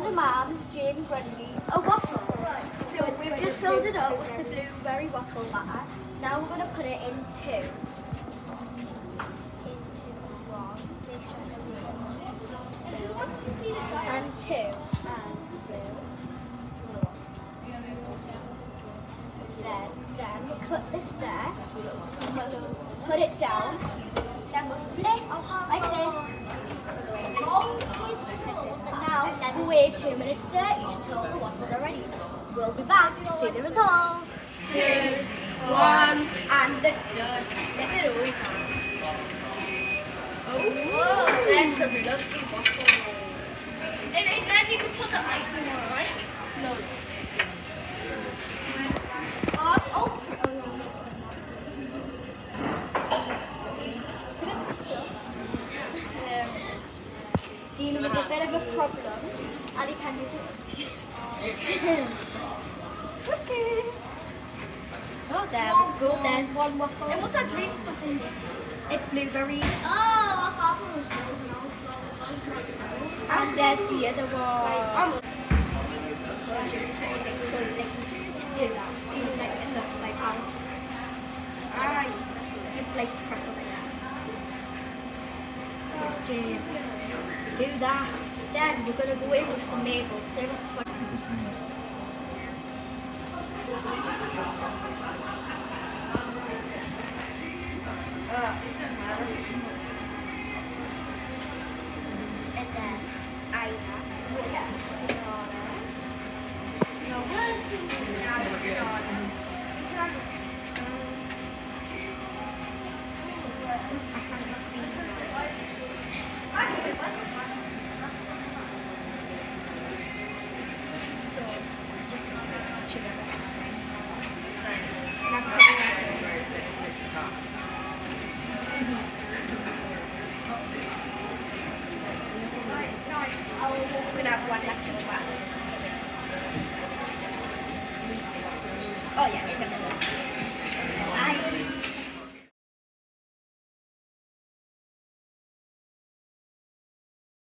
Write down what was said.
the mums, Jane Grundy, a waffle. So we've just filled it up with the blueberry waffle batter. Now we're going to put it into one. Make sure who wants to see the top? And two. And two. Then we'll put this there. Put it down. Then we'll flip like this. And now we'll wait 2 minutes 30 until the waffles are ready. We'll be back to see the results. 2, 1, and the done. Let it all. Oh, there's some lovely waffles. And then you can put the icing on, right? No. Dealing with a bit of a problem. Ali, can you do it? Whoopsie! Oh, there we go. There's one waffle. And what's that green stuff in here? It's blueberries. Oh, I thought it was blue. And there's the other one. So they can do that. Do you like it? Look, like how? You like press it like that. Let's do that. Then we're going to go in with some maple syrup. And then I have to get bananas. No, where's the bananas? So, just a sugar. Nice. We're going to have one left in the back. Oh yeah,